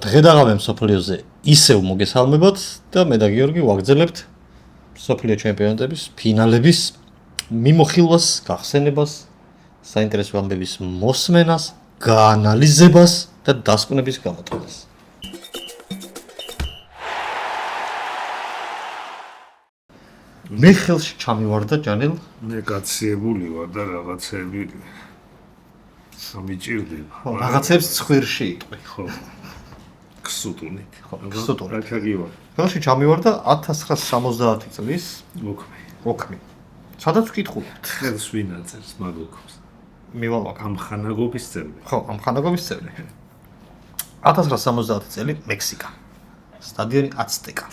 დღედაღამე მსოფლიოზე ისევ მოგესალმებათ და მე და გიორგი ვაგრძელებთ მსოფლიო ჩემპიონატების ფინალების მიმოხილვას, გახსენებას, საინტერესო ამბების მოსმენას, გაანალიზებას და დასკვნების გამოთვლას. მე ხელში ჩამივარდა ჯანელ. მე გაციებული ვარ და რაღაცები სამიჭირდება. რაღაცებს ცხვირში იტყვი. ხო. ქსუტუნით. ხო, ქსუტუნით. რაკაგივა. ხელში ჩამივარდა 1970 წლის ოქმი. სადაც ვკითხულობთ. ხელს ვინ აწერს მაგ ოქმს? მივალვაკ. ამ ხანაგობის წევრი. ხო, ამ ხანაგობის წევრი. 1970 წელი მექსიკა. სტადიონი აცტეკა.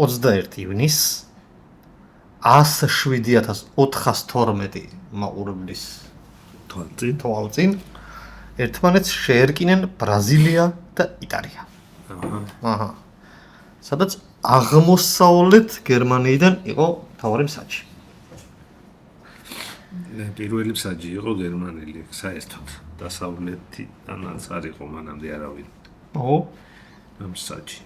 21 ივნის 107,412 მაყურებლის თვალწინ ერთმანეთს შეერკინენ ბრაზილია და იტალია. აჰა. სადაც აღმოსავლეთ გერმანიიდან იყო მთავარი მსაჯი. პირველი მსაჯი იყო გერმანელი, საერთოდ დასავლეთიდანაც არ იყო მანამდე არავინ. ო, მსაჯი.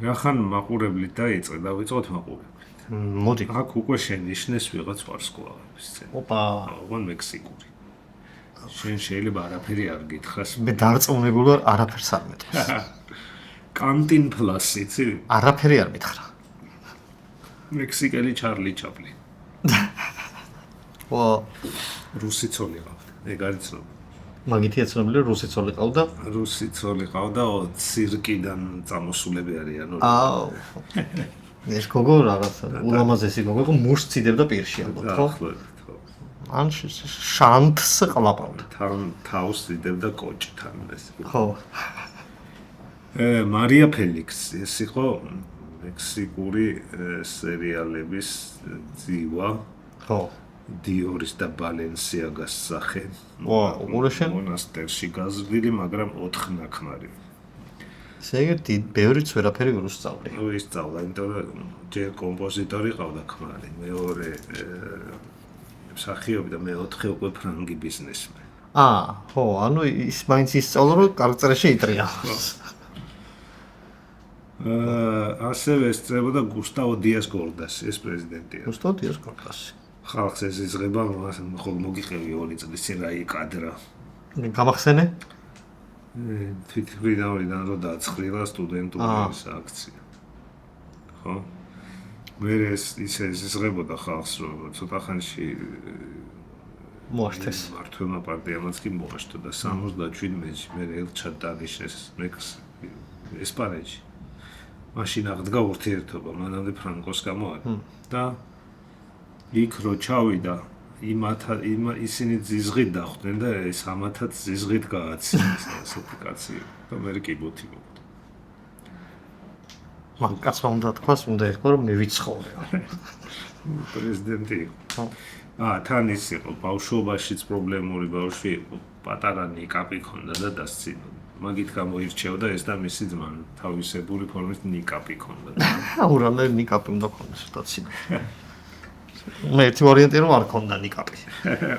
რახან მაყურებლით დაიწყე, დავიწყოთ მაყურებლით. მოდი. აქ უკვე შენიშნეს ვიღაც ვარსკვლავების წინ. ოპა, ოღონ მექსიკური. შენ შეიძლება არაფერი არ გითხრას. მე დარწმუნებული ვარ, არაფერს არ მეტყვის. კანტინ პლას იცი? არაფერი არ მითხრა. მექსიკელი ჩარლი ჩაპლინი. ვა, რუსი ცოლი ყავდა. ეგ არის ცნობილი. მაგითია ცნობილი რუსი ცოლი ყავდა. რუსი ცოლი ყავდა, ცირკიდან წამოსულები არიან. აუ. ეს გოგო რაღაცა, ულამაზესი გოგო, იყო მუშს ციდებდა პირში ალბათ, ხო? ან შანტს ყლაპავდა. თან თავს ციდებდა კოჭთან ეს. ხო. მარია ფელიქსი, ეს იყო მექსიკური სერიალების ძივა. ხო. დიორის და ბალენსიაგას სახე. ვა, უყურე შენ? მონასტერში გაზრდილი, მაგრამ 4 ნაქმარი. ზეგი ბევრიც ვერაფერი ვერ უსწავლი. ისწავლა, იმიტომ რომ ჯერ კომპოზიტორი ყავდა ქმარი, მეორე მსახიობი და მეოთხე უკვე ფრანგი ბიზნესმენი. ხო, ანუ ის მაინც ისწავლა, რომ კარწერაში იტრია. ასევე ესწრებოდა გუსტავო დიას გორდასი, ეს პრეზიდენტია. გუსტავო დიას გორდასი. ხალხს ეს იზღება, ხოლმე მოგიყევი 2 წლის წინ რა იკადრა. გამახსენე? თვითმფრინავიდან რო დაწყრილა სტუდენტური აქცია. ხო? მე ეს ისე იზღებოდა ხალხს, რომ ცოტა ხანში მოაშთეს. მართლმა პარტიამაც კი მოაშთო და 77-ში მე ელჩად დანიშნეს ესპანეთში. მაშინ აღდგა ურთიერთობა, მანამდე ფრანკოს გამო არა. და იქ რო ჩავიდა, ისინი ზიზღით დახვდნენ და ეს ამათაც ზიზღით გააცინეს ასეთი კაცი. და მე კი ბუთი მოვიდა. მაგ კაცმა უნდა თქვას, უნდა ეხლა რომ მე ვიცხოვრე. პრეზიდენტი იყო. თან ის იყო ბავშვობაშიც პრობლემური ბავშვი იყო, პატარა ნიკაპი ჰქონდა და დასცინო. მაგით გამოირჩეოდა ეს და მისი ძმა, თავისებური ფორმის ნიკაპი ჰქონდა. ურანაირ ნიკაპი უნდა ქონდეს დაცინო. მე ერთი ვარიანტი რომ არ ქონდა ნიკაპი.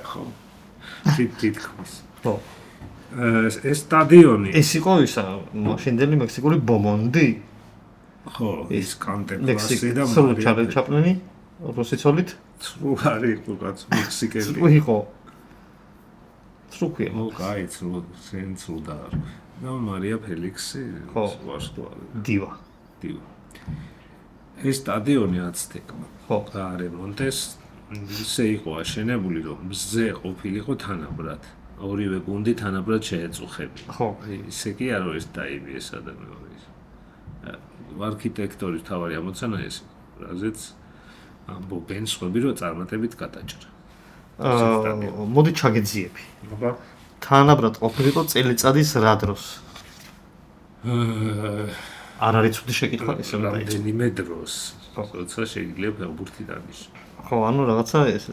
ხო. თითქმის. ხო. ეს სტადიონი. ეს იყო ისა, მაშინდელი მექსიკური ბომონდი. ხო, ის კანტემპლასი და ჩარლი ჩაპლინი, რუსი ცოლით. სულ არის იყო კაც მექსიკელი. იყო. სრუქია. ო, კაი, სულ და მარია ფელიქსი ვარსკვლავი. დივა. ეს სტადიონი აცტეკმა. ხო. გარემონტეს ისე იყო აშენებული, რომ მზე ყოფილიყო თანაბრად. ორივე გუნდი თანაბრად შეეწუხებინა. ხო. ისე კი არ არის დაიბიეს ადამიანები. არქიტექტორის თავარი ამოცანა ეს, რაზეც ამბობენ სხვები, რომ წარმატებით გადაჭრა. მოდი ჩაგეძიები. აბა. თანაბრად ყოფილიყო წელიწადის რა დროს? არ არის ცუდი შეკითხვა ესე უნდა იყოს. რამდენიმე დროს. როცა შეიძლება ფეხბურთი დანიშნო. ხო, ანუ რაღაცა ეს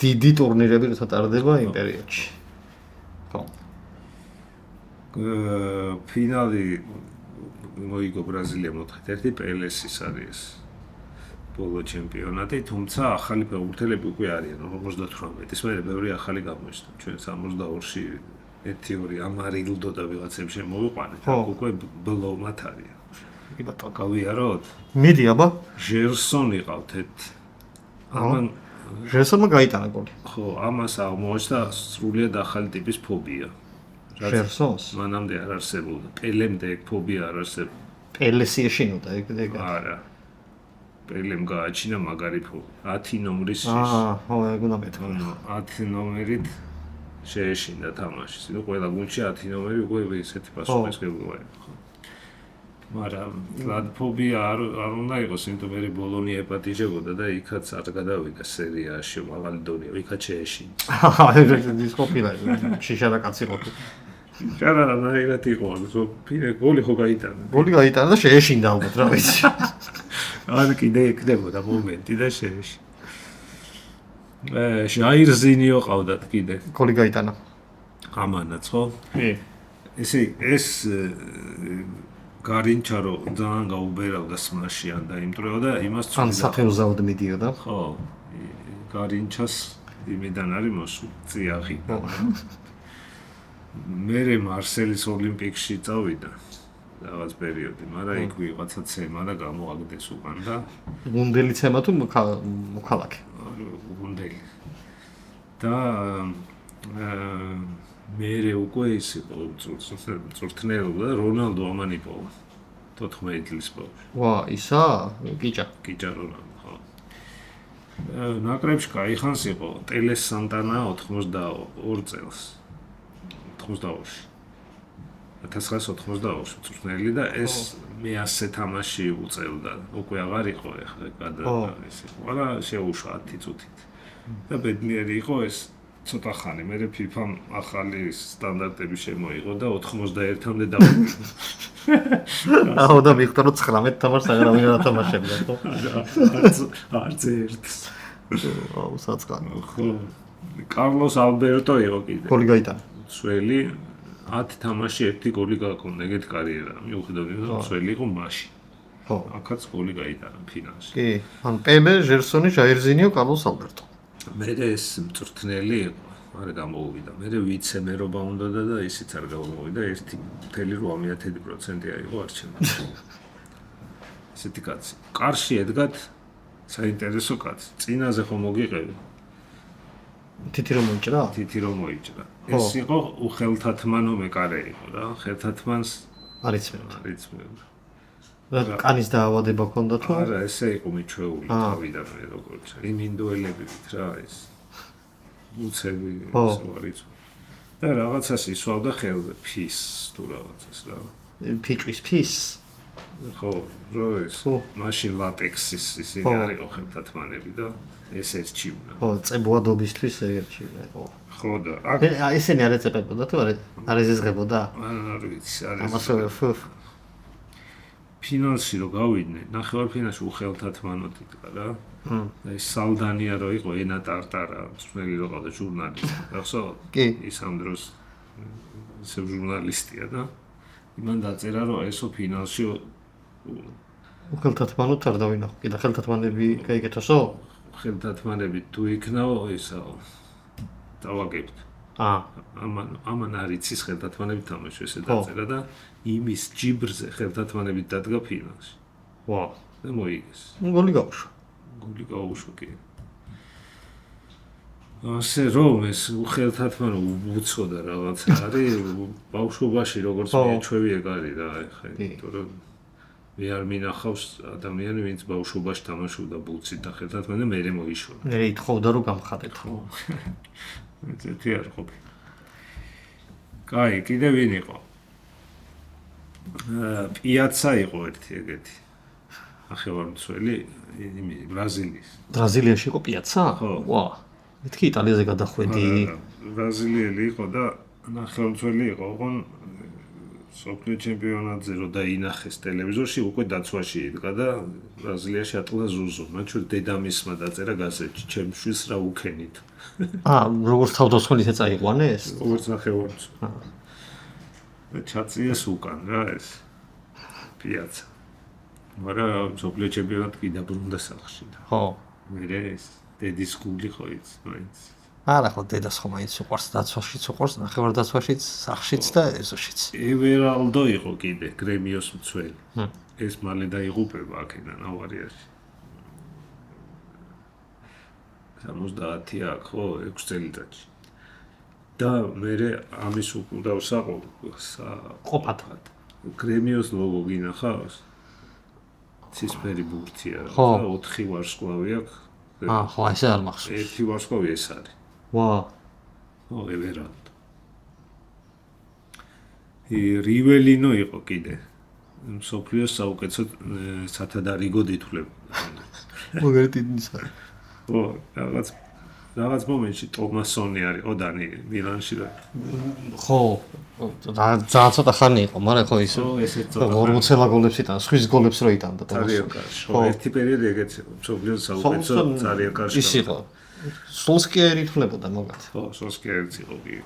დიდი ტურნირები როცა ტარდება იმ პერიოდში. ხო. ფინალი მოიგო ბრაზილიამ 4-1, პელესის არის ბოლო ჩემპიონატი, თუმცა ახალი ფეხბურთელები უკვე არიან 58-ის, მე ბევრი ახალი გამოჩნდა. ჩვენ 62-ში 1-2 ამარილდო და ვიღაცებს შემოვიყვანეთ, აქ უკვე ბლომად არის. კი ბატონო. გავიაროთ? მიდი აბა. ჟერსონი ყავთ ერთ. ამან ჟერსონმა გაიტანა გოლი. ხო, ამას აღმოაჩნდა სრულიად ახალი ტიპის ფობია. ჟერსონს? მანამდე არ არსებობდა. პელემდე ეგ ფობია არ არსებობდა. პელესი ეშინოდა ეგ. არა. პელემ გააჩინა მაგარი ფობია. 10 ნომრის ხო, ეგ უნდა მეთქვა. 10 ნომერით შეეშინდა თამაშის. ნუ ყველა გუნდში 10 ნომერი უკვე ესეთი პასუხისმგებლობა იყო. მაგრამ ლადფობია არ უნდა იყოს, იმიტომ მე ბოლონი ეპატიჟებოდა და იქაც არ გადავიდა სერიაში, მაღალი დონე, იქაც შეეშინდა. ეს ყოფილა, შიშა და კაცი ყოფილა. ჩარა რაიგად იყო, ფინე გოლი ხო გაიტანა. გოლი გაიტანა და შეეშინდა ალბათ, რა ვიცი. ან კიდე ეკდებოდა მომენტი და შეეშინდა. ჟაირ ზინიო ყავდათ კიდე. გოლი გაიტანა. ამანაც ხო? კი. ეს გარინჩარო ძალიან გაუბერავდა სმაში ან დაიმტრეოდა იმას ან საფეუზაოდ მიდიოდა. ხო, გარინჩას იმედან არის მოსული წიაღი. მერე მარსელის ოლიმპიკში წავიდა რაღაც პერიოდი, მაგრამ იქ ვიღაცა ცემა და გამოაგდეს უკან და გუნდელი ცემა თუ მოქალაქე? გუნდელი. და მერე უკვე ის იყო წვრთნელობდა რონალდო ამან იპოვა 14 წლის ბავშვი. ვა, ისა? კიჭა რონალდო, ხო. ნაკრებში გაიხანს იყო ტელეს სანტანა 82 წელს. 82-ში. 1982-ში წვრთნელი და ეს მე-100 თამაში უწევდა. უკვე აღარ იყო ეხლა გადააყენეს. ყველა შეუშვა 10 წუთით. და ბედნიერი იყო ეს ცოტა ხანი, მე FIFA-მ ახალი სტანდარტები შემოიღო და 91-მდე დავიწყე. აუ და მიხდა რომ 19 თამაშს აღარავინ არ ათამაშებდა, ხო? არც ერთს. აუ საწყანი. ხო. კარლოს ალბერტო იყო კიდე. გოლი გაიტანა. სველი 10 თამაში 1 გოლი გააკონა, ეგეთ კარიერა. მიუხედავად იმისა, სველი იყო მაშინ. ხო. აქაც გოლი გაიტანა ფინალში. კი, ან პელე, ჟერსონი, ჟაირ ზინიო, კარლოს ალბერტო. მე ეს მწვრთნელი იყო, არ გამოვიდა. მე ვიცემერობა უნდა და ისიც არ გამოვიდა, 1.8% აიღო არჩევანი. ესეთი კაცი. კარში ედგათ საინტერესო კაცი. წინაზე ხო მოგიყევი? თითი რომ მოიჭრა? თითი რომ მოიჭრა. ეს იყო უხელთათმანო მეკარე იყო რა, ხელთათმანს არ იცმევდა. არ იცმევდა. რა კანის დაავადება ჰქონდა თუ? არა, ესე იყო მიჩვეული თავიდან მე როგორც. იმინდოელებივით რა ეს. უცები ისوارიც. და რაღაცას ისვავდა ხელზე, ფის თუ რაღაცას რა. ფიჭვის ფის? ხო, რო ეს. მაშინ ლატექსის ისინი არისო ხელთათმანები და ეს ერჩივნა. ხო, წებუადობისთვის ერჩივნა, ხო. ხო და ესენი არ ეწებებოდა თუ არ ეზიზღებოდა? არ ვიცი, არ ამასო ფინალში რო გავიდნენ, ნახევარფინალში უხელთათმანოდ იდგა რა. და ის სალდანია რო იყო, ენა ტარტარა, მსმელი რო ყავდა ჟურნალისტი. ახსოვს? კი. ის ამ დროს ისე ჟურნალისტია და იმან დაწერა რომ ესო ფინალში უხელთათმანოდ არ დავინახო. კიდე ხელთათმანები გაიგეთოსო? ხელთათმანები თუ იქნაო ისაო. დავაგებთ. ამან არიცის ხელთათმანები თამაში ესე დაწერა და იმის ჯიბრზე ხელთათმანებით დადგა ფინალში. ვა, და მოიგეს. გოლი გაუშვა. გოლი გაუშვა კი. ასე რომ ეს უხელთათმანო უცოდა რაღაც არის ბავშვობაში როგორც მეჩვევი ეგ არის რა ეხა იმიტომ რომ მე არ მინახავს ადამიანი ვინც ბავშვობაში თამაშობდა ბულცით და ხელთათმანე მერე მოიშვა. მე ითხოვდა რომ გამხადეთ ხო. ესეთი არ ყოფილი. კაი, კიდე ვინ იყო? პიაცა იყო ერთი ეგეთი. ახევარმცველი ბრაზილიის. ბრაზილიაში იყო პიაცა? ხო. ვა. მეთქი იტალიაზე გადახვედი. ბრაზილიელი იყო და ახევარმცველი იყო, ოღონ სოფლიო ჩემპიონატზე რო დაინახეს ტელევიზორში, უკვე დაცვაში იდგა და ბრაზილიაში ატყდა ზუზო. მათ შორის დედამისმა დაწერა გაზეთში, ჩემს შვილს რა უქენით. როგორც თავდასხმელით წაიყვანეს? როგორც ახევარმცველი. და ჩაწიეს უკან რა ეს პიაცა. მაგრამ სოფლიო ჩემპიონატი კი დაბრუნდა სახლში. ხო. მე ეს დედის გული ხო იცი, მაინც. არა ხო დედას ხომ მაინც უყვარს დაცვაშიც უყვარს ნახევარდაცვაშიც სახშიც და ეზოშიც ევერალდო იყო კიდე გრემიოს მცველი ეს მალე დაიღუპება აქედან ავარიაში 70 აქ ხო 6 წელიწადში და მე ამის უკრავ ყოფათ გრემიოს ლოგო გინახავს ცისფერი ბურთია და 4 ვარსკვლავი აქვს ხო ესე არ მახსოვს ერთი ვარსკვლავი ეს არის ვა ო ევერალდო რიველინო იყო კიდე სოფლიოს საუკეთესო სათადარიგო დითვლებოდა მოგერტი ისა ო რაღაც მომენტში ტომასონი არისო დანი მილანში და ხო ძალიან ცოტა ხანი იყო მაგრამ ხო ის 40 გოლებს იტან სხვის გოლებს რო იტანდა ტომასონი ხო ერთი პერიოდი ეგეც იყო სოფლიოს საუკეთესო ძალიან კარგი ის იყო სოლსკიერი ითვლებოდა მოგათ ხო სოლსკიერიც იყო კი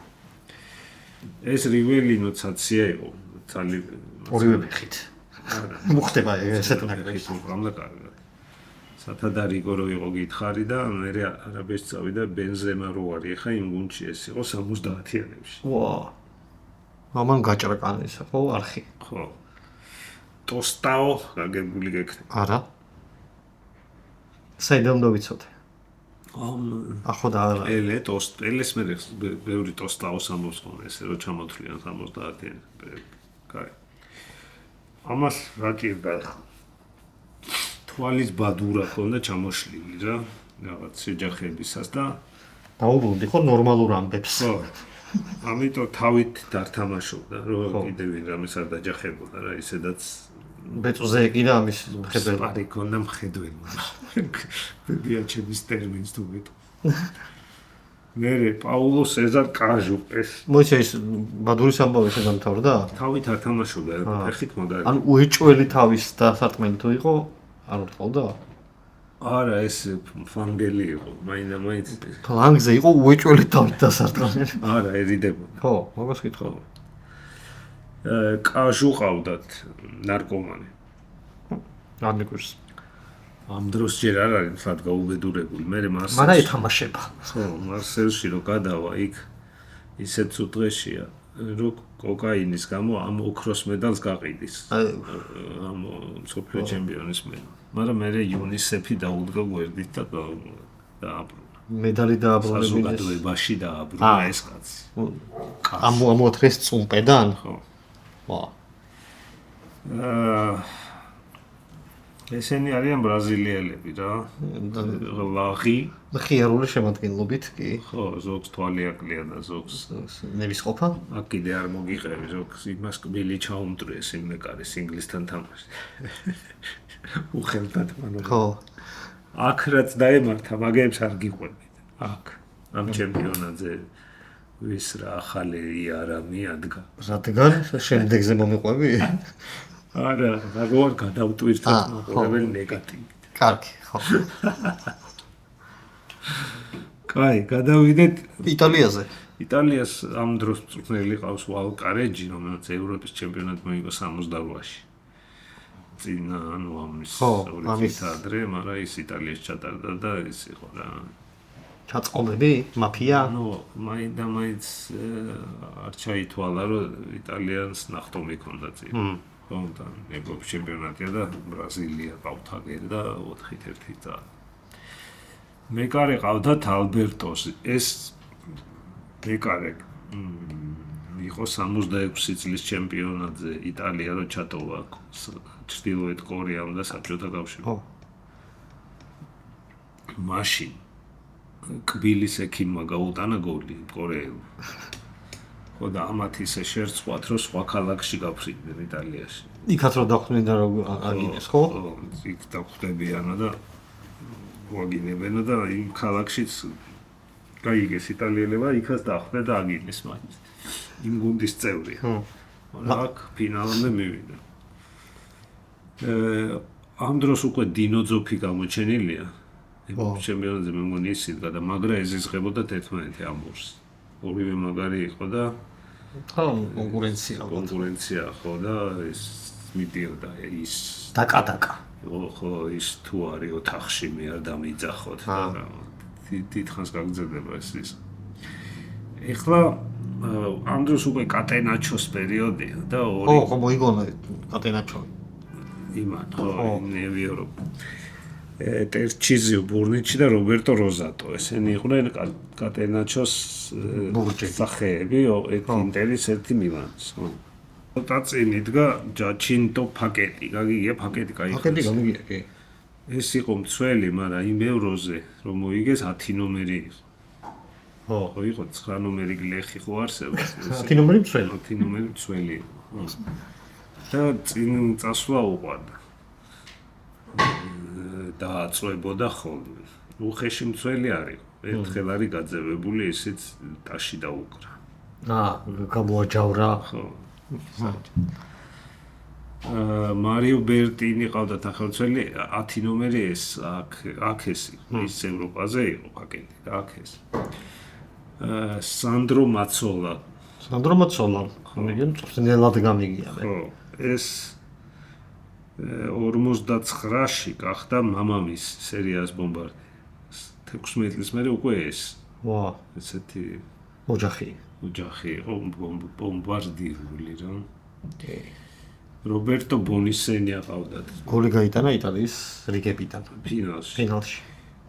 ეს რიველინოც აცია იყო ძალიან ორივე მეხით მოხდება ესეთ ნაკრებში უბრალოდ კარგი სათადარიგო რო იყო გითხარი და მე არაბეთს წავიდა ბენზემა რო არის ხა იმ გუნდში ეს იყო 70-იანებში ვა მამან გაჭრა კანისა ხო არხი ხო ტოსტაო გაგებული გექნება არა საიდან დავიცოდე ახო და არა ელეს მე ბევრი ტოსტაოს ამბობს ხოლმე ესე რომ ჩამოთვლიან 70-იან კაი ამას რა ჭირდა თვალის ბადურა ქონდა ჩამოშლილი რა რაღაც შეჯახებისას და დაუბრუნდი ხო ნორმალურ ამბებს ხო ამიტომ თავით დართამაშობდა რომ კიდევ რამეს არ დაჯახებოდა რა ისედაც ბეწოზე ეკიდა ამის მხედველი პარი ქონდა მხედველი ბიაჩების ტერმინს თუ ვიტყვი მე პაულო სეზარ კაჟუპეს მოიცა ის ბადურის ამბავი შეგამთავრდა თავით არ თამაშობდა ფეხით მოდარი ანუ უეჭველი თავის დასარტყმელი თუ იყო არ უთხოვდა არა ეს ფანგელი იყო მაინდა-მაინც ფლანგზე იყო უეჭველი თავით დასარტყმელი არა ერიდებოდა ხო მაგას კითხო კაჟუ ყავდათ ნარკომანი არ მიგვირს ამ დროს ჯერ არ არის თლად გაუბედურებული მე მარსელში მაგრამ ეთამაშება ხო მარსელში რო გადავა იქ ისეთ წუთღეშია რო კოკაინის გამო ამ ოქროს მედალს გაყიდის ამ სოფლიო ჩემპიონის მაგრამ მე იუნისეფი დაუდგა გვერდით და დააბრუნა მედალი დააბრუნებინეს საზოგადოებაში დააბრუნა ეს კაცი ამოთხეს წუმპედან ხო ვა ესენი არიან ბრაზილიელები რა ლაღი ხიარული შემადგენლობით კი ხო ზოგს თვალი აკლია და ზოგს ნების ყოფა აქ კიდე არ მოგიყევი ზოგს იმას კბილი ჩაუმტრიეს იმ მეკარის ინგლისთან თამაში უხელთად მანო ხო აქ რაც დაემართა მაგებს არ გიყვებით აქ ამ ჩემპიონატზე ვის რა ახალი იარამი ადგა რადგან შემდეგზე მომიყვები არა, როგორ გადავტვირთოთ მოყოლებელი ნეგატივით. კარგი, ხო. კაი, გადავიდეთ იტალიაზე. იტალიას ამ დროს წვრთნელი ყავს ვალკარეჯი, რომელიც ევროპის ჩემპიონატი მოიგო 68-ში. წინა ანუ ამის ორით ადრე, მაგრამ ის იტალიაში ჩატარდა და ის იყო რა. ჩაწყობები, მაფია? ნუ, მაინდა-მაინც არ ჩაითვალა, რომ იტალიანს ნახტომი ჰქონდა წინ. ხონდა ევროპის ჩემპიონატია და ბრაზილია ყავთაგერ და 4-1 და მეკარე ყავდათ ალბერტოს ეს მეკარე იყო 66 წლის ჩემპიონატზე იტალია რო ჩატოვა ჩრდილოეთ კორეამ და საბჭოთა კავშირმა მაშინ კბილის ექიმმა გაუტანა გოლი კორეელმა ხო და ამათ ისე შერწყვათ რომ სხვა ქალაქში გაფრინდნენ იტალიაში. იქაც რო დახვდნენ და აგინეს ხო? იქ დახვდებიანო და ვაგინებენო და იმ ქალაქშიც გაიგეს იტალიელებმა იქაც დახვდნენ და აგინეს მაინც. იმ გუნდის წევრია. მაგრამ აქ ფინალამდე მივიდა. ამ დროს უკვე დინოძოფი გამოჩენილია. ჩემპიონატზე მე მგონი ისიდგა და მაგრა ეზიზღებოდა 11 ამბურს. ორივე მაგარი იყო და ხო კონკურენცია ხო და ეს მიდიოდა ის დაკა ხო ის თუ არის ოთახში მე არ დამიძახოთ და დიდხანს გაგრძელდება ეს ეხლა ამ დროს უკვე კატენაჩოს პერიოდია და ხო მოიგონა კატენაჩო იმან ხო ნევიოროპა ტერჩიზიო ბურნიჩი და რობერტო როზატო ესენი იყვნენ კატენაჩოს სახეები ერთი ინტერის ერთი მილანის ხო და წინ იდგა ჯაჩინტო ფაკეტი გაგიგია ფაკეტი кайხა ფაკეტი გამიგია კი ეს იყო მცველი მაგრამ იმ ევროზე რომ მოიგეს 10 ნომერი იყო ხო იყო 9 ნომერი გლეხი ხო არსებობს 10 ნომერი მცველი 10 ნომერი მცველი და წინ წასვლა უყვარდა დააწვებოდა ხოლმე. უხეში მცველი არის. ერთხელ არის გაძევებული ისიც ტაში დაუკრა. გამოაჯავრა. ხო. მარიო ბერტინი ყავდა სახელმწველი 10 ნომერი ეს აქ ეს ის ევროპაზე იყო პაკეტი და აქ ეს. სანდრო მაცოლა. სანდრო მაცოლა. მეგენ წვნელად გამიგია მე. ხო. ეს 59-ში გახდა მამამის სერიას ბომბარდი. 16 წლის მერე უკვე ეს. ვა, ესეთი ოჯახი იყო ბომბარდირული რა. რობერტო ბონისენია ყავდათ. გოლი გაიტანა იტალიის რიგებიდან ფინალში.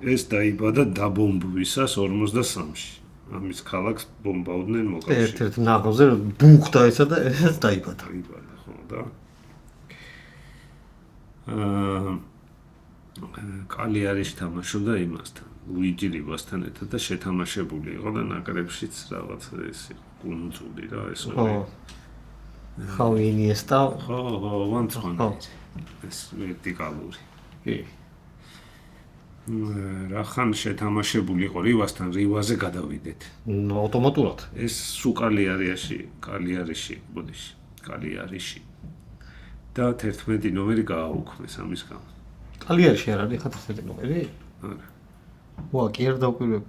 ეს დაიბადა დაბომბვისას 53-ში. ამის ქალაქს ბომბავდნენ მოკავშირეები. ერთ-ერთ ნაღზე ბუხდა ესა და ეს დაიბადა. ხო და კალიარიში თამაშობდა იმასთან, ლუიჯი რიბასთან ერთად და შეთამაშებული იყო და ნაკრებშიც რაღაც ეს კუნძული რა ეს ორი. ხავი ინიესტა. ხო, ვანცხვანი. ეს ვერტიკალური. კი. რახან შეთამაშებული იყო რივასთან, რივაზე გადავიდეთ. ავტომატურად. ეს სუ კალიარიში, ბოდიში, კალიარიში. და 11 ნომერი გააუქმეს ამის გამო. კალიარიში არ არის 11 ნომერი? არა. ვა, კი არ დავკვირვებ.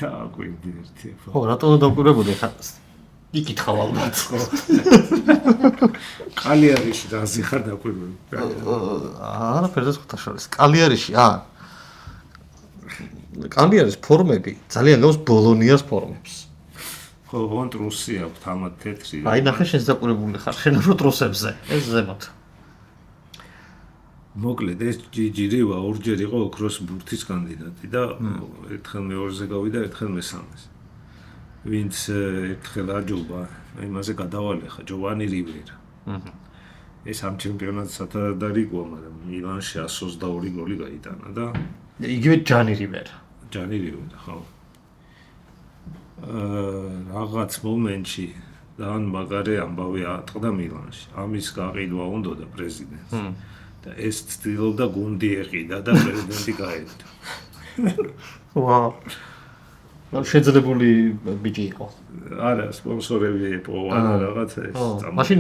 დააკვირდი ერთი. ხო, რატომ დავკვირვებოდი ხა? იკითხავ ალბათ. კალიარიში რაზე ხარ დაკვირვები? არაფერზე ხუთაშორის. კალიარიში, კალიარის ფორმები ძალიან გავს ბოლონიას ფორმებს. ხო, ვონ ტრუსი აქვს თამად თეთრი. აი ნახე შენს დაკვირვებული ხარ შენო ტრუსებზე. ეს ზემოთ. მოკლედ ეს ჯიჯირივა ორჯერ იყო ოქროს ბურთის კანდიდატი და ერთხელ მეორეზე გავიდა, ერთხელ მესამეზე. ვინც ერთხელ აჯობა, იმაზე გადავალე ხა ჯოვანი რივერა. ეს ამ ჩემპიონატს საერთოდ არ იყო, მაგრამ მილანში 122 გოლი გაიტანა და იგივე ჯანი რივერა. ჯანი რივერა, ხო. რაღაც მომენტში ძალიან მაგარი ამბავი ატყდა მილანში. ამის გაყიდვა უნდოდა პრეზიდენტს. და ეს ცდილობდა გუნდი ეყიდა და პრეზიდენტი გაერთო. ვაუ. ნუ შეძლებული ბიჭი იყო. არა, სპონსორები ეპოვა რაღაცა ეს. მაშინ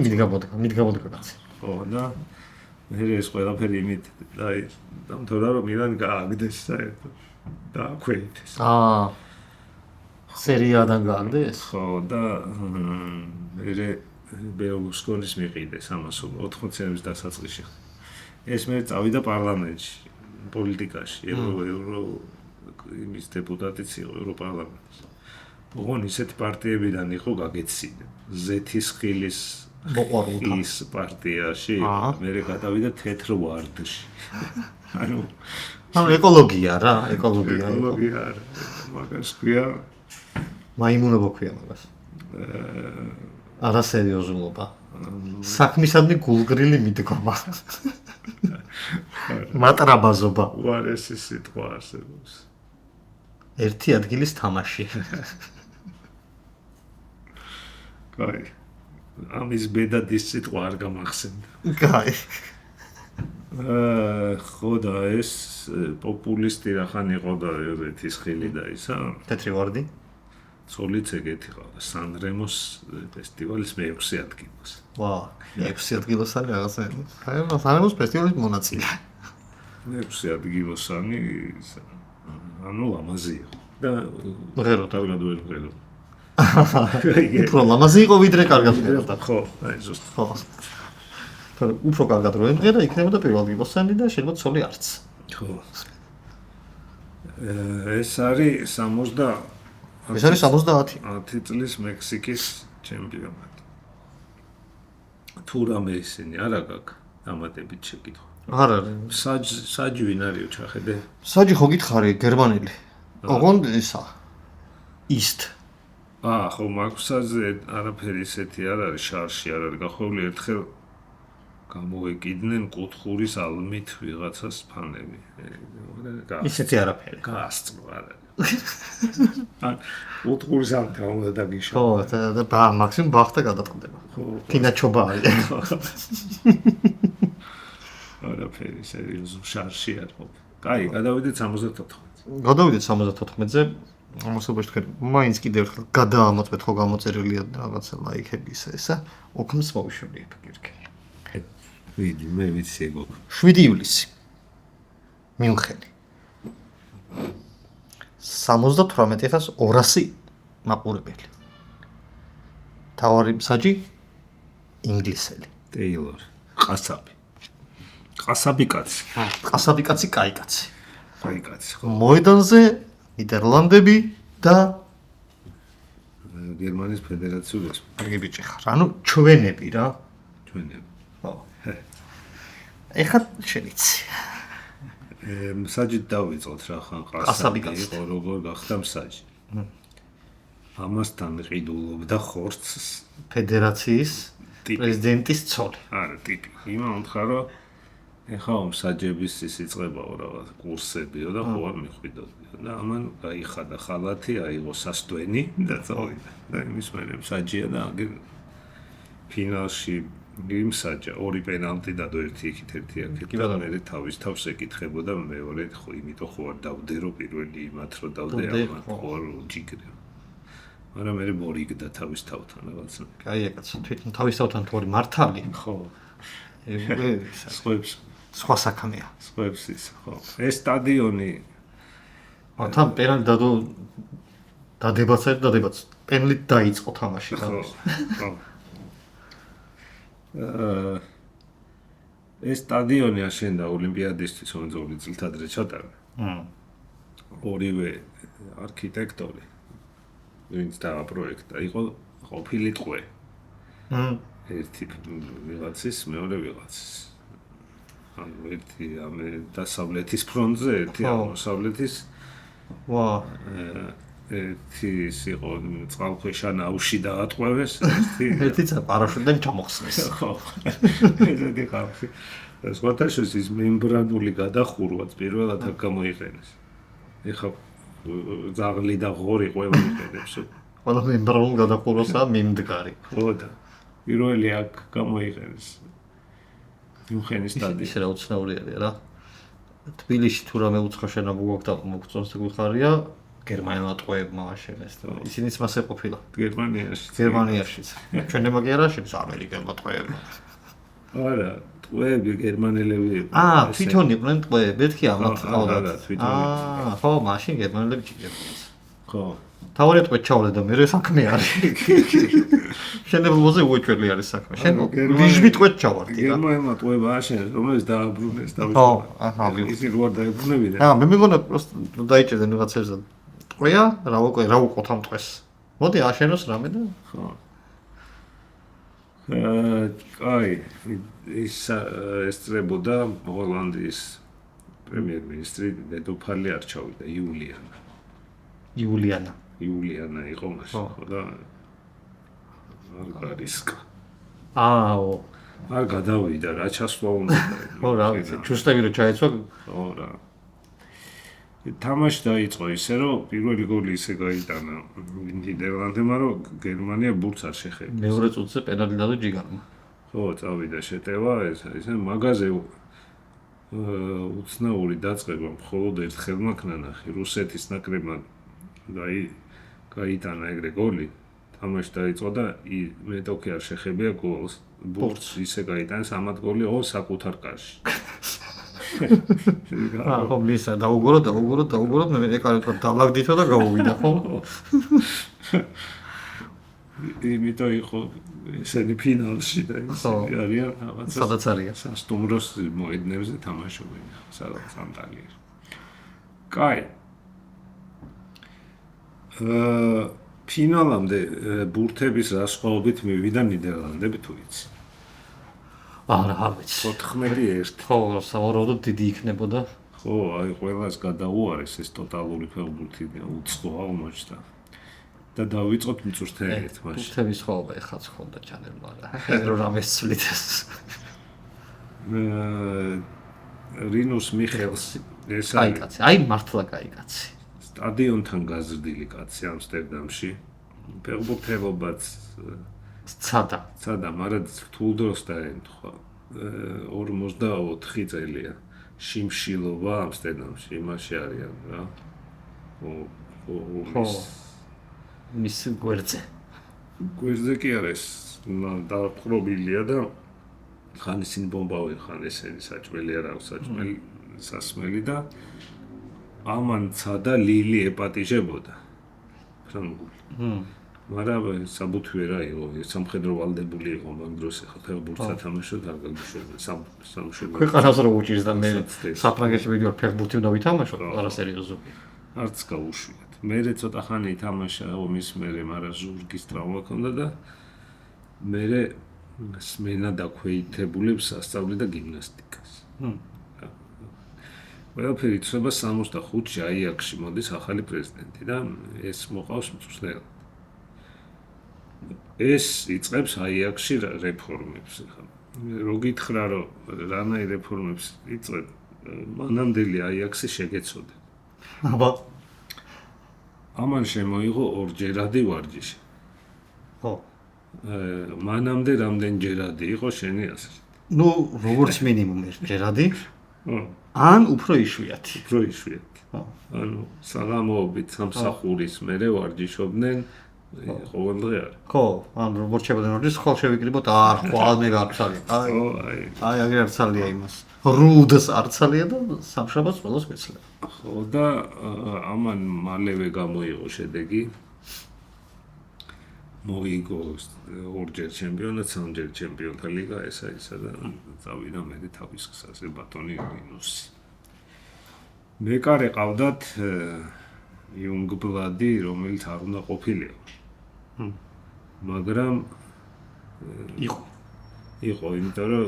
მიდგამოდგა კაცი. ხო, და მე ეს ყველაფერი იმით დამთავრდა რომ მილანი გააგდეს საერთოდ და აქვეითეს. სერიადან გააგდეს? ხო, და მე ბერლუსკონის მიყიდეს ამას 80-იანების დასაწყისში. ეს მე წავიდა პარლამენტში, პოლიტიკაში, იმის დეპუტატიც იყო ევროპარლამენტში. ოღონდ ისეთი პარტიებიდან იყო გაგეცინა. ზეთისხილის მოყვარულის პარტიაში, მე გადავიდა თეთრ ვარდში. ანუ ეკოლოგია რა, ეკოლოგია. მაგას ქვია მაიმუნობა ქვია მაგას. არასერიოზულობა. საქმისადმი გულგრილი მიდგომა. მატრაბაზობა. უარესი სიტყვა არსებობს. ერთი ადგილის თამაში. კაი. ამის ბედად ის სიტყვა არ გამახსენდა. კაი. ხო და ეს პოპულისტი რახან იყო და ერთის ხილი და ისა. თეთრი ვარდი. ცოლიც ეგეთი ყავდა სან-რემოს ფესტივალის მე-6 ადგილას. ვა, მე-6 ადგილოსანი რაღაცა. აი, სან-რემოს ფესტივალის მონაწილე. მე-6 ადგილოსანი ანუ ლამაზი იყო. და ღერო კარგად ვერ ვღერო. უფრო ლამაზი იყო ვიდრე კარგად ვღეროდა. ხო, აი ზუსტად. ხო. თორე უფრო კარგად რო ემღერა, იქნებოდა პირველ ადგილოსანი და შეიძლება ცოლი არც. ხო. ეს არის 60 ეს არის 70. 10 წლის მექსიკის ჩემპიონატი. თუ რამე ისინი არა გაქვს დამატებით შეკითხვა. არ არის. საჯი ვინ არისო ჩახედე? საჯი ხო გითხარი გერმანელი. ოღონდ ისა ისტ. ხო მაქსაზე არაფერი ისეთი არ არის შარში არ არის გახვეული ერთხელ გამოეკიდნენ კუთხურის ალმით ვიღაცას ფანები. ისეთი არაფერი. გაასწრო არ არის. კუთხურის ალმით უნდა დაგიშო. ხო და მაქსიმუმ ბახტა გადაწყდება. ფინაჩობა არის. არაფერი სერიოზულ შარში არ ყოფ. კაი, გადავიდეთ 74. გადავიდეთ 74-ზე. ამასობაში თქვენ მაინც კიდევ ერთხელ გადაამოწმეთ ხო გამოწერილია რაღაცა ლაიქები ესა. ოქმს მოვიშვიეთ გირკე. ვიდი, მე ვიცი ეგ. 7 ივლისი. მიუნხენი. 78200 მაყურებელი. თავარი მსაჯი ინგლისელი. ტეილორ, ყასაბი. ყასაბი კაცი. ყასაბი კაცი, კაი კაცი. კაი კაცი. მოედანზე ნიდერლანდები და გერმანიის ფედერაციული რესპუბლიკა ბიჭი ხარ. ანუ ჩვენები რა. ჩვენები. ხო. ეხლა შენიცი. მსაჯით დავიწყოთ რა ხან ყასაბი კაცი იყო როგორ გახდა მსაჯი. ამასთან ყიდულობდა ხორცს ფედერაციის პრეზიდენტის ცოლი. არა, ტიპი. იმავთქა რომ ეხლა მსაჯების ის იწყებაო რაღაც კურსებიო და ხო არ მიხვიდოდიო და ამან გაიხადა ხალათი, აიღო სასტვენი და წავიდა. და იმის მერე მსაჯია და აგერ ფინალში იმსაჯა ორი პენალტი დადო ერთი იქით ერთი აქეთ და მე თავის თავს ეკითხებოდა მეორე ხო იმიტომ ხო არ დავდერო პირველი იმათ რომ დავდე ამათ ხო არ ჯიგრე. მაგრამ მე მორიგდა თავის თავთან რაღაცა. კაია კაცო, თვითონ თავის თავთან თუ არის მართალი, ხო. სხვებს სხვა საქმეა. სხვებს ის ხო. ეს სტადიონი თან პენალტი დადო დადებაც პენალტი დაიწყო თამაში. ხო. ეს სტადიონი აშენდა ოლიმპიადისთვის, რომელიც 2 წელს ადრე ჩატარდა. ორივე არქიტექტორი ვინც დააპროექტა იყო ყოფილი ტყვე. ერთი ვიღაცის, მეორე ვიღაცის. ანუ ერთი ამ დასავლეთის ფრონტზე, ერთი აღმოსავლეთის. ვა. ერთი იყო წყალქვეშა ნავში დაატყვევეს, ერთიც პარაშუტიდან ჩამოხსნეს. ხო. ესეთი ხალხი. სხვათაშორის ის მემბრანული გადახურვაც პირველად აქ გამოიყენეს. ეხლა ზაღლი და ღორი ყველა იყენებს. ყველა მემბრანულ გადახურვასა მიმდგარი. ხო და პირველი აქ გამოიყენეს. მიუნხენის სტადიონი. ისე რა უცნაური არის რა. თბილისში თუ რამე უცხო შენობა გვაქვს და მოგწონს გიხარია, გერმანელმა ტყვეებმა აშენეს და ისინიც მასე ყოფილა. გერმანიაშიც. ჩვენებმა კი არა აშენეს ამერიკელმა ტყვეებმა. არა, ტყვეები გერმანელები. თვითონ იყვნენ ტყვეები, მეთქი ამათ არა, თვითონ. ხო, მაშინ გერმანელები ჭირდებიან. ხო. თავარი ტყვე ჩავლე და მე საქმე არის. შენებაზე უეჭველი არის საქმე. შენ ვიჟბი ტყვე ჩავარდი რა. გერმანელმა ტყვეება აშენეს, რომელიც დააბრუნეს თავის. ხო, ისინი რო არ დაებრუნებიდნენ. მე მეგონა პროსტო დაიჭერდნენ რაღაცებზე. ტყვეა, რა უყოთ ამ ტყვეს. მოდი აშენოს რამე და ხო. კაი, ის ესწრებოდა ჰოლანდიის პრემიერ-მინისტრი დედოფალი არჩევდა იულიანა იყო მას, ხო და არ გარისკა. არ გადავიდა რა ჩასვლა უნდა. ხო რა, ჩუსტები რო ჩაეცვა. ხო რა. თამაში დაიწყო ისე რომ პირველი გოლი ისე გაიტანა ნიდერლანდებმა რომ გერმანია ბურთს არ შეხებია. მეორე წუთზე პენალტი დადო ჯიგარმა. ხო, წავიდა შეტევა ესე მაგაზე უცნაური დაწყება მხოლოდ ერთხელ მაქვს ნანახი რუსეთის ნაკრებმა გაიტანა ეგრე გოლი. თამაში დაიწყო და მეტოქი არ შეხებია გოლს. ბურთს ისე გაიტანეს ამათ გოლი საკუთარ კარში. ხო, მისა დაუგორო, მე ეკარეთო დალაგდითო და გავუვიდა, ხო? იმიტომ იყო ესენი ფინალში და ისინი არიან რაღაცა. სადაც არიან? სასტუმროს მოედნებზე თამაშობენ, სადაც ანტალიაში. კაი. ფინალამდე ბურთების რასხვაობით მივიდა ნიდერლანდები თუ იცი? არა, არ ვიცი. 14-1. ხო, სავარაუდოდ დიდი იქნებოდა. ხო, აი ყველას გადაუარეს ეს ტოტალური ფეხბურთი უცხო აღმოჩნდა. და დავიწყოთ მწვრთნელით მაშინ. ბურთების ხოვება ეხაც ხონდა ჩანელმა რა. რო რამეს ცვლით ეს. რინუს მიხელს ეს აი კაცი, აი მართლა კაი კაცი. სტადიონთან გაზრდილი კაცი ამსტერდამში. ფეხბურთელობაც ცადა, მაგრამ რთულ დროს დაემთხვა. 44 წელია. შიმშილობა ამსტერდამში, იმაში არიან რა. ხო. მის გვერდზე. გვერდზე კი არის, დაყრობილია და ხან ისინი ბომბავენ, ხან ესენი საჭმელი არ აქვს, საჭმელი სასმელი და ამან ცადა ლილი ეპატიჟებოდა. ფრანგული. მაგრამ საბუთვე რა იყო, სამხედრო ვალდებული იყო მაგ დროს ახლა ფეხბურთს ათამაშოთ არ გაგიშვება სამშობლო. ქვეყანას რო უჭირს და მე საფრანგეთში ვიდეო ფეხბურთი უნდა ვითამაშოთ, არა სერიოზული. არც გაუშვიათ. მერე ცოტა ხანი ითამაშა ომის მერე, მაგრამ ზურგის ტრავმა ჰქონდა და მერე სმენა დაქვეითებულებს ასწავლიდა გიმნასტიკას. ყველაფერი იცვლება 65-ში აიაქსში მოდის ახალი პრეზიდენტი და ეს მოყავს მწვრთნელად. ეს იწყებს აიაქსში რეფორმებს. რო გითხრა რომ რანაირ რეფორმებს იწყებ, მანამდელი აიაქსი შეგეცოდე. აბა ამან შემოიღო ორჯერადი ვარჯიში. ხო. მანამდე რამდენჯერადი იყო შენი აზრით? ნუ როგორც მინიმუმ ერთჯერადი. ხო. ან უფრო იშვიათი. უფრო იშვიათი. ხო. ანუ საღამოობით სამსახურის მერე ვარჯიშობდნენ ყოველდღე არ. ხო, ან როგორც შეებდნენ ვარჯიშს, ხოლ შევიკრიბოთ არ ხვალმე გარცალია. აი აგერ არცალია იმას. რუდს არცალია და სამშაბათს ყველას გვეცლება. ხო და ამან მალევე გამოიღო შედეგი. მოიგო ორჯერ ჩემპიონატ, სამჯერ ჩემპიონთა ლიგა, ესა და წავიდა მე თავის გზაზე ბატონი რინუსი. მეკარე ყავდათ იუნგბლადი, რომელიც არ უნდა ყოფილიყო. მაგრამ იყო, იმიტომ რომ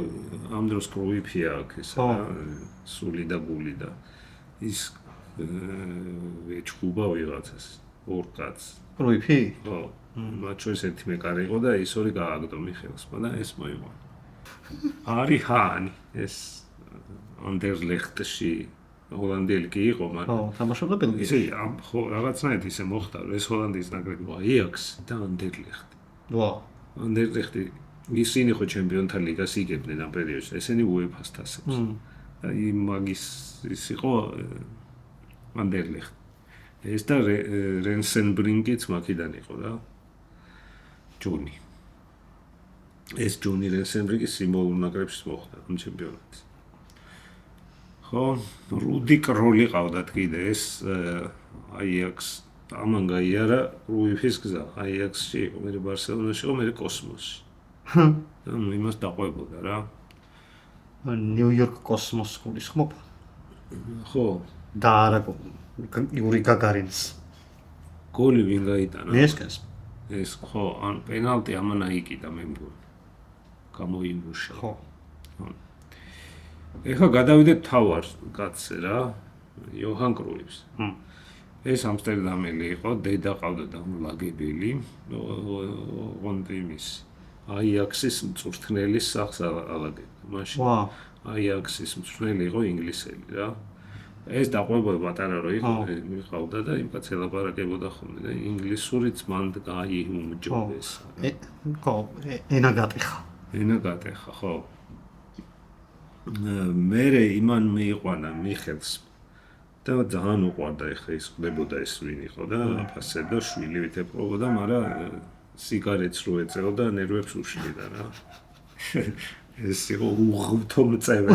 ამ დროს კრუიფია აქ ესა სული და გული და ის ეჭუბა ვიღაცას ორ კაცს. კრუიფი? ხო. მათ შორის ერთი მეკარე იყო და ის ორი გააგდო მიხელსმა და ეს მოიგო. არი ჰანი ეს ანდერლეხტში ჰოლანდიელი კი იყო, მაგრამ ხო, თამაშობდა ბელგიაში. ისე ხო, რაღაცნაირად ისე მოხდა, რომ ეს ჰოლანდიის ნაკრები იყო აიაქსი და ანდერლეხტი. ვა, ანდერლეხტი ისინი ხო ჩემპიონთა ლიგას იგებდნენ ამ პერიოდში, ესენი უეფას თასებს. აი მაგის ის იყო ანდერლეხტი. ეს და რენსენბრინკიც მაქედან იყო რა. ჯონი. ეს ჯონი რენსენბრინკი სიმბოლურ ნაკრებში მოხდა ამ ჩემპიონატში. ხო, რუდი კროლი ყავდათ კიდე ეს აიაქს ამან გაიარა კრუიფის გზა. აიაქსში იყო, მე ბარსელონაში იყო, მე კოსმოსში. ანუ იმას დაყვებოდა რა. ნიუ-იორკ კოსმოს გულისხმობ? ხო. და არა იური გაგარინს. გოლი ვინ გაიტანა? ნესკეს. ეს ხო, ან პენალტი ამან აიკიდა მე მგონი. გამოიმუშა. ხო. ეხლა გადავიდეთ თავარ კაცზე რა, იოჰან კრუიფს. ეს ამსტერდამელი იყო, დედა ყავდა დამლაგებელი, ოღონდ იმის აიაქსის მწვრთნელის სახს ალაგებდა. მაშინ აიაქსის მწვრთნელი იყო ინგლისელი რა. ეს დაყვება პატარა რო იყო, მიყავდა და იმ კაც ელაპარაკებოდა ხოლმე და ინგლისურიც მან გაიუმჯობეს. ხო, ენა გატეხა. ენა გატეხა, ხო. მერე იმან მიიყვანა მიხელს და ძალიან უყვარდა ეხა ის ხდებოდა ეს ვინ იყო და აფასებდა შვილი ვითეპყრობოდა, მაგრამ სიგარეტს რო ეწეოდა ნერვებს უშლიდა რა. ეს იყო უღრთო მწევი.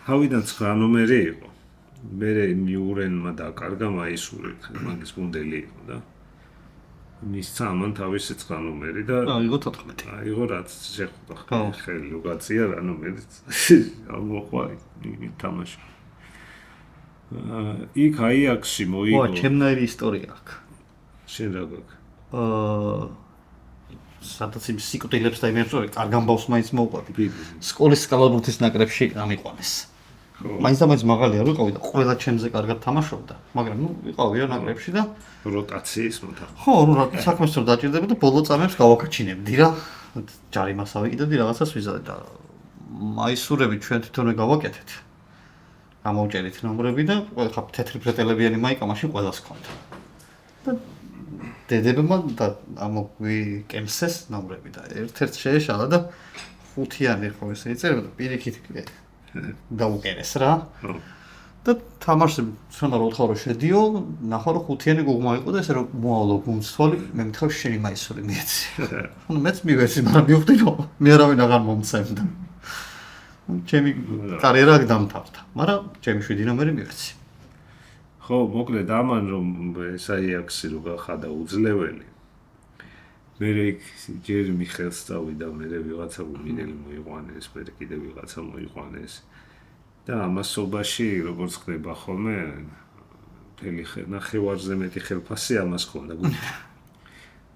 თავიდან 9 ნომერი იყო. მერე მიურენმა დაკარგა მაისური, მაგის გუნდელი იყო და მისცა ამან თავისი 9 ნომერი და აიღო 14. აიღო რაც შეხვდა ხელი უგაცია რა ნომერიც ამოყვა თამაში. იქ აიაქსში მოიგო. ჩემნაირი ისტორია აქვს. შენ რა გაქვს? სადაც იმ სიკვდილებს და იმებს ვარ, კარგ ამბავს მაინც მოუყვები. სკოლის კალათბურთის ნაკრებში ამიყვანეს. მაინც მაღალი არ ვიყავი და ყველა ჩემზე კარგად თამაშობდა, მაგრამ ვიყავია ნაკრებში და როტაციის მოთა. ხო, საქმეს რომ დაჭირდება და ბოლო წამებს გავაკაჩინებდი რა. ჯარიმას ავიკიდებდი, რაღაცას ვიზავდი და მაისურები ჩვენ თვითონვე გავაკეთეთ. გამოვჭერით ნომრები და ხა თეთრი ფრეტელებიანი მაიკა მაშინ ყველას ჰქონდა. და დედებმა და ამოგვიკემსეს ნომრები და ერთ-ერთ შეეშალა და ხუთიანი ხო ესე იწერება და პირიქით დაუკერეს რა. და თამაშზე ჩვენ რა ვთქვა რომ შედიო, ნახო რომ ხუთიანი გოგმა იყო და ესე რომ მოავლო გუნდს თვალი, მე მითხარ შენი მაისური მიეცი. ანუ მეც მივეცი, მაგრამ მივხვდი რომ მე არავინ აღარ მომცემდა. ჩემი კარიერა აქ დამთავრდა, მაგრამ ჩემი 7 ნომერი მივეცი. ხო, მოკლედ ამან რომ ეს აიაქსი რო გახადა უძლეველი. მე ჯერ მიხელს წავიდა, მე ვიღაცა გუმინელი მოიყვანეს, მე კიდე ვიღაცა მოიყვანეს. და ამასობაში როგორც ხდება ხოლმე, მთელი ნახევარზე მეტი ხელფასი ამას ხონდა გუნდში.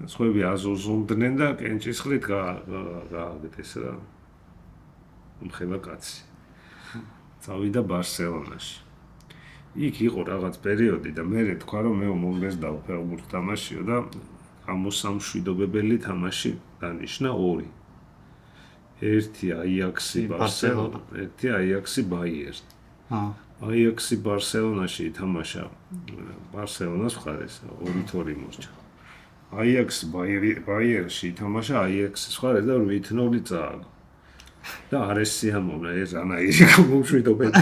სხვები აზოზულდნენ და კენჭისყრით გააგდეს რა. მხელა კაცი. წავიდა ბარსელონაში. იქ იყო რაღაც პერიოდი და მე თქვა რომ მე მომგეზდა ფეხბურთს თამაშიო და ამოსამშვიდობებელი თამაში დანიშნა 2. ერთი აიაქსი ბარსელონა, ერთი აიაქსი ბაიერნი. აიაქსი ბარსელონაში ითამაშა ბარსელონას მხარეს 2-2 მოსჭა. აიაქსი ბაიერნში ითამაშა აიაქსის მხარეს და 8-0 წააგო. და არესი ამონა ეს ანაირი გამომშვიდობელი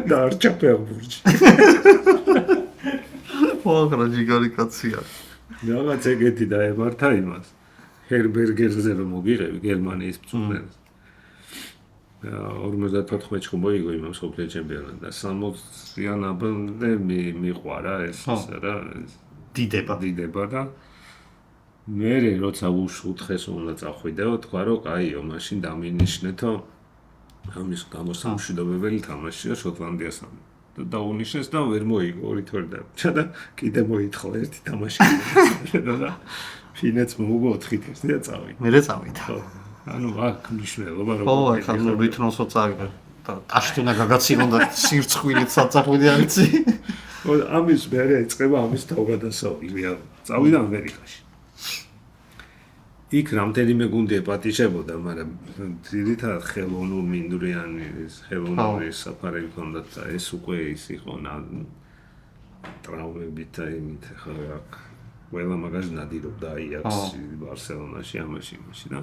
და არჩა ფეხბურთში. ვაღრა ჯიგარი კაცია. რაღაც ეგეთი დაემართა იმას. ჰერბერგერზე რომ მოგიღები გერმანიის მწვრთნელს. 54 ხო მოიგო იმ მსოფლიო ჩემპიონატს და 60-იანამდე მიყვარა ეს რა დიდება და მე როცა უშუთხეს უნდა წახვიდეო, თქვა რომ კაიო, მაშინ დამინიშნეთო ამის გამოსამშვიდობებელი თამაშია შოტლანდიასთან. და დაუნიშნეს და ვერ მოიგო 2-2 და და კიდე მოითხოვა ერთი თამაში. და ფინეთს მოუგო 4-1 და წავიდა. მე წავიდა. ანუ აქ მნიშვნელობა როგორ ხო, ახლა რითნოსო წავიდა. და ტაშტუნა გაგაცინონ და სირცხვილით საწახვიდე არიცი. ხო, ამის მერე ეწყება ამის თავგადასავალი. წავიდა ამერიკაში. იქ რამდენიმე გუნდი ეპატიჟებოდა, მაგრამ ძირითადად ხელოვნურ მინდვრიანი ხელოვნური საფარები ჰქონდათ და ეს უკვე ის იყო ტრავმებით და იმით ხა აქ ყველა მაგას ნადირობდა აიაქსი ბარსელონაში ამაში და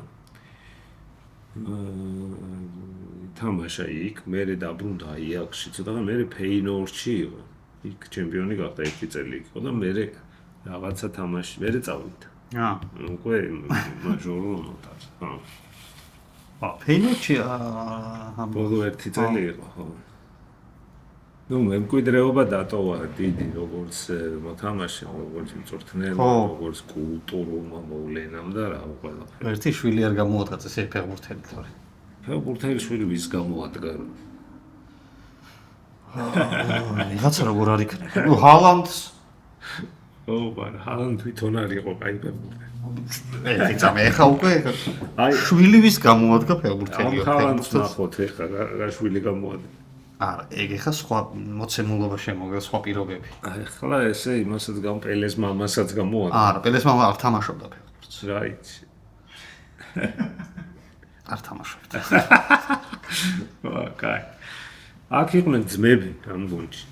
თამაშა იქ მერე დაბრუნდა აიაქსში ცოტა და მერე ფეინორდში იყო იქ ჩემპიონი გახდა 1 წელი იყო და მერე რაღაცა თამაში მერე წავიდა უკვე მაჟორულ ნოტას. ფეინორდში ბოლო 1 წელი იყო, ხო. ნუ მემკვიდრეობა დატოვა დიდი როგორც მოთამაშე, როგორც მწვრთნელი, როგორც კულტურულმა მოვლენამ და რა ყველაფერი. ერთი შვილი არ გამოადგა ესე ფეხბურთელი თორე. ფეხბურთელი შვილი ვის გამოადგა? რაღაცა როგორ არ იქნება. ნუ ჰალანდს ო, მაგრამ ჰალანდ თვითონ არ იყო კაი ფეხბურთელი. ერთი წამი ეხა უკვე აი შვილი ვის გამოადგა ფეხბურთელი. ჰალანდს ნახოთ ეხა რა შვილი გამოადგა. არა, ეგ ეხა სხვა მოცემულობა შემოგა სხვა პირობები. ახლა ესე იმასაც პელეს მამასაც გამოადგა. არა, პელეს მამა არ თამაშობდა ფეხბურთს. რა იცი. არ თამაშობდა. ოკეი. აქ იყვნენ ძმები ამ გუნდში.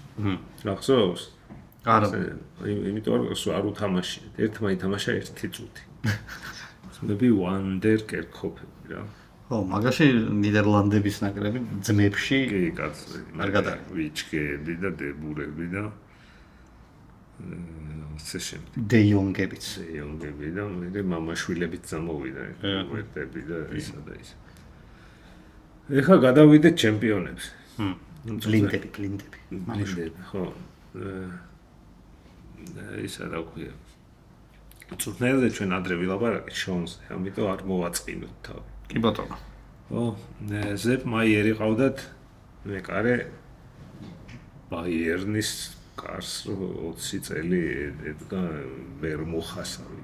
გახსოვს? არა, იმიტომ რომ არ უთამაშიეთ. ერთმა ითამაშა 1 წუთი. ძმები ვანდერკერქოფები რა. ხო, მაგაში ნიდერლანდების ნაკრები ძმებში კი, კაცი. არ გადაარჩა. ვიჩკები და დებურები და ასე შემდეგ. დეიონგებიც და მე მამაშვილებიც წამოვიდა. ვერტები და ისა და ის. ეხლა გადავიდეთ ჩემპიონებს. ბლინდები. ხო. ისა რა ქვია. წურნელზე ჩვენ ადრე ვილაპარაკეთ შონზე, ამიტომ არ მოვაწყინოთ თავი. კი ბატონო. ო, ზეპ მაიერი ყავდათ მეკარე ბაიერნის კარს 20 წელი ედგა ვერ მოხასავი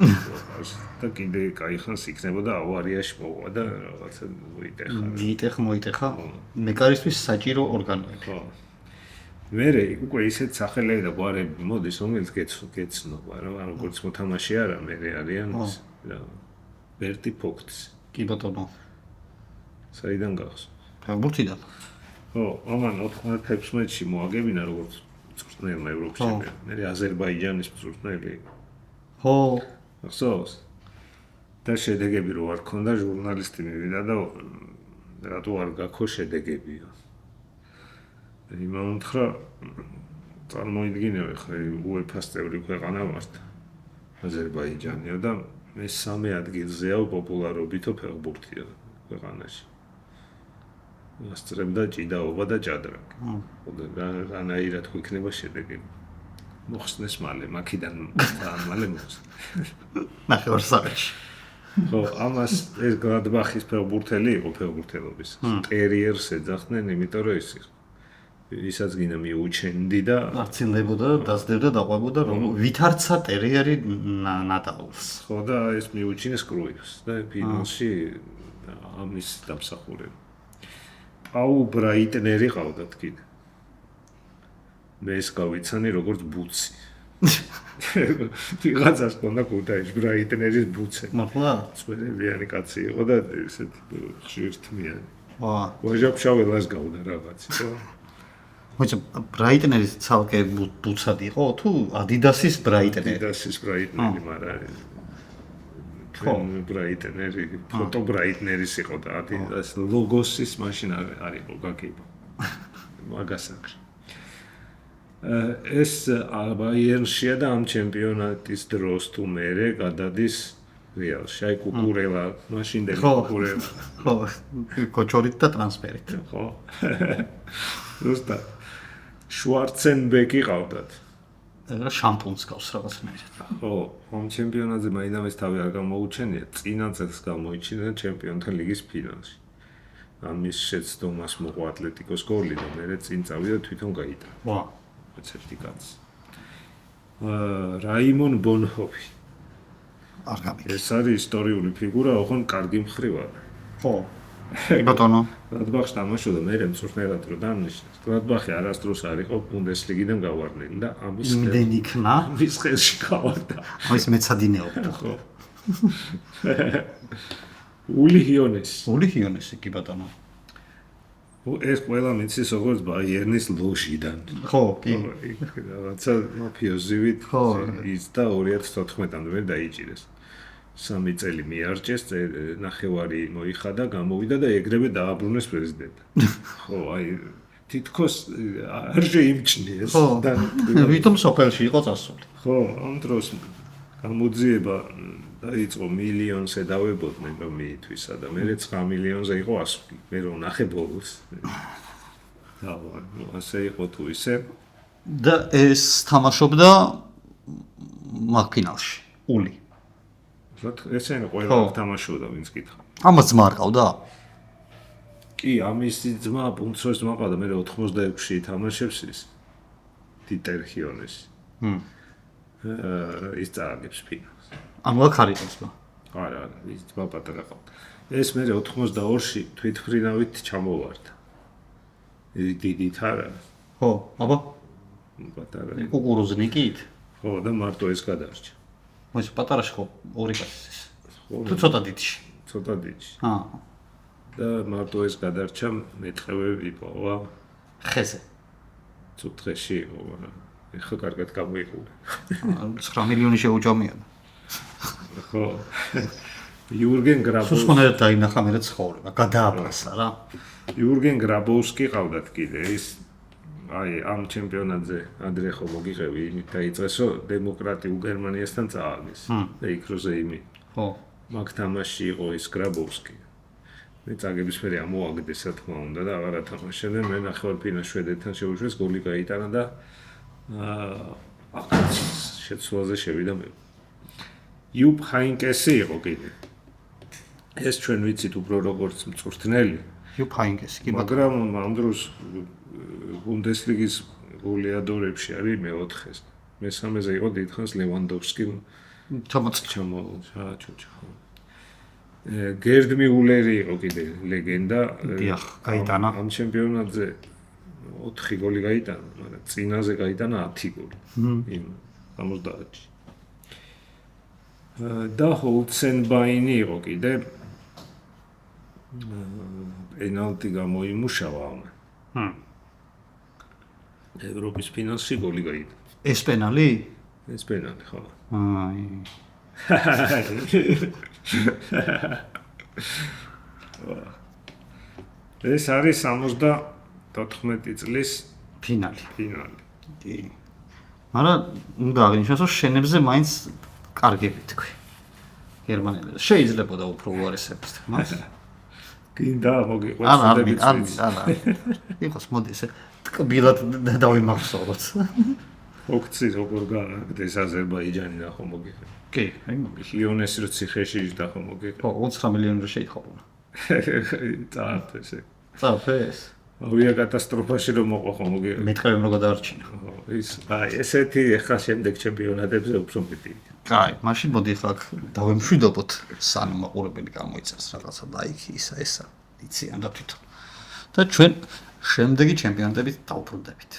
და კიდე кайხანს იქნებოდა ავარიაში მოვა და რაღაცა მოიტეხა მეკარისთვის საჭირო ორგანოები. ხო. მერე უკვე ისეთ სახელები და გვარები მოდის, რომელიც გეცნობა, რა, როგორც მოთამაშე არა, მერე არიან რა. ბერტი ფოქცი. კი ბატონო. საიდან გახსოვს? ფეხბურთიდან. ხო, ამან 96-ში მოაგებინა როგორც მწვრთნელმა ევროპის ჩემპიონი. მერე აზერბაიჯანის მწვრთნელი. ხო. გახსოვს? და შედეგები რო არ ქონდა, ჟურნალისტი მივიდა და რატო არ გაქო შედეგებიო. იმან უთხრა წარმოიდგინე ხა UEFA-ს წევრი ქვეყანა ვართ აზერბაიჯანიო და მესამე ადგილზეა პოპულარობითო ფეხბურთია ქვეყანაში. ასწრებდა ჭიდაობა და ჭადრაკი. და რანაირად გვიქნება შედეგები. მოხსნეს მალე, მაქიდან მალე მოხსნეს. ნახევარსაათში. ხო, ამას ეს გლადბახის ფეხბურთელი იყო ფეხბურთელობის. ტერიერს ეძახდნენ, იმიტომ რომ ისაც გინდა მიუჩენდი და არცილებოდა, დასდებდა, დაყვებოდა, რომ ვითარცა ტერიერი ნატალს. ხო და ეს მიუჩინეს კრუიფს და ფინალში ამის დამსახურება. პაუ ბრაიტნერი ყავდათ კიდე. მე ეს გავიცანი როგორც ბუცი. ვიღაცას ქონდა ქუთაისში ბრაიტნერის ბუცე. მართლა? წვერებიანი კაცი იყო და ესეთ ხშირთმიანი. ვა. ვაჟაფშაველას გავდა რაღაც, ხო? მოიცა ბრაიტნერის ცალკე ბუცად იყო თუ ადიდასის ბრაიტნერი? ადიდასის ბრაიტნერი, მაგრამ ხო, ბრაიტნერი, ფოტო ბრაიტნერის იყო და ადიდას ლოგოსის მაშინ არ იყო გაკეთება. მაგასაკ. ეს ბაიერნშია და ამ ჩემპიონატის დროს თუ მერე გადადის რეალში. აი კუკურელა, მაშინდელი კუკურელა. ხო, კოჩორით და ტრანსფერით. ხო. ზუსტად. შვარცენბეკი ყავდათ. რა შამპუნს გავს რაღაცნაირად. ხო, ამ ჩემპიონატზე მაინამეს თავი არ გამოუჩენია, წინა წელს გამოიჩინა ჩემპიონთა ლიგის ფინალში. ამის შეცდომას მოყვა ატლეტიკოს გოლი და მერე წინ წავიდა თვითონ გაიტანა. ვა, ეცერთი კაცი. რაიმონ ბონჰოფი. არ გამიქი. ეს არის ისტორიული ფიგურა, ოღონდ კარგი მხრივაა. ხო. ბატონო. გლადბახში თამაშობდა, მერე მწვრთნელად რო დანიშნეს. გლადბახი არასდროს არ იყო ბუნდესლიგიდან გავარდნილი და ამის იმდენ იქნა, მის ხელში გავარდა. ის მეცადინეობდა. ხო. ული ჰიონესი კი ბატონო. ეს ყველა მიცის როგორც ბაიერნის ლოჟიდან. ხო, კი. რაღაცა მაფიოზივით ის და 2014-მდე მე დაიჭირეს. 3 წელი მიარჩეს, ნახევარი მოიხადა, გამოვიდა და ეგრევე დააბრუნეს პრეზიდენტად. ხო, აი თითქოს არ შეიმჩნიეს და ვითომ სოფელში იყო წასული. ხო, ამ დროს გამოძიება დაიწყო მილიონზე დავებოდნენ რომ მიითვისა და მე 9 მილიონზე იყო ასული. მე რომ ნახე ბოლოს. და ასე იყო თუ ისე. და ეს თამაშობდა მაგფინალში. ული. ესენი ყველა თამაშობდა ვინც კითხა. ამას ძმა არ ყავდა? კი, ამის ძმა, პუნცოს ძმა ყავდა, მე 86-ში თამაშობს ის. დიტერ ჰიონესი. ის წააგებს ფინალს. ამგვარ ხარიტოს ძმა. არა, ის ძმა პატარა ყავდა. ეს მე 82-ში თვითმფრინავით ჩამოვარდა. დიდით არა. ხო, აბა. პატარა. კუკურუზნიკით? ხო, და მარტო ეს გადარჩა. მოიცა პატარაში ხო ორი კაცის. თუ ცოტა დიდში. ცოტა დიდში. და მარტო ეს გადარჩა, მეტყევები იპოვა ხეზე. წუთში იყო, მაგრამ ეხლა კარგად გამოიყურე. 9 მილიონი შეუჭამია. ხო. იურგენ გრაბოვსკი. სულ დაინახა მე ცხოვრება, გადააფასა რა. იურგენ გრაბოვსკი ყავდათ კიდე ის აი ამ ჩემპიონატზე ადრე ხო მოგიღები იმით დაიწყეს რომ დემოკრატიულ გერმანიასთან წააგეს და იქ როზეიმი ხო მაგ თამაში იყო ის გრაბოვსკი მე წაგების მერე ამოაგდეს რა თქმა უნდა და აღარ ათამაშებდნენ მე ნახევარფინალში შვედეთთან შეუშვეს გოლი გაიტანა და შეცვლაზე შევიდა მე იუპ ჰაინკესი იყო კიდე ეს ჩვენ ვიცით უფრო როგორც მწვრთნელი იუპ ჰაინკესი კი მაგრამ ამ დროს ბუნდესლიგის გოლეადორებში არის მე-4-ეს. მესამეზე იყო დიდხანს ლევანდოვსკი ჩამოჩოჩა. გერდ მიულერი იყო კიდე ლეგენდა. დიახ, გაიტანა. ამ ჩემპიონატზე 4 გოლი გაიტანა, მაგრამ წინაზე გაიტანა 10 გოლი. იმ 70-ში. და ჰოლცენბაინი იყო კიდე. პენალტი გამოიმუშავა ამ. ევროპის ფინალში გოლი გაიტანა. ეს პენალი? ეს პენალი, ხო. აი. ეს არის 74 წლის ფინალი. კი. მაგრამ უნდა აღინიშნოს, რომ შენებზე მაინც კარგები თქვი. გერმანელებს შეიძლება და უფრო უარესებს, მას. გინდა მოგიყვეს არა. იყოს მოდი ესე ტკბილად დავიმახსოვროთ. ოქცი როგორ გააგდეს აზერბაიჯანი და ხომ მოგიყვე. კი, აი ლიონეს რო ციხეში და ხომ მოგიყვე. ხო, 29 მილიონი რო შეითხოვნა. წააფესე. წააფეს. ავია კატასტროფაში რომ მოყვა ხომ მოგიყვე. მეტყევი რო გადაარჩინა. ის აი ესეთი ახლა შემდეგ ჩემპიონატებზე უფრო მეტი. კაი, მაშინ მოდი ახლა დავემშვიდობოთ სანამ მაყურებელი გამოიწევს რაღაცა და იქ ესა იციან და თვითონ. და ჩვენ შემდეგი ჩემპიონატებით დავბრუნდებით.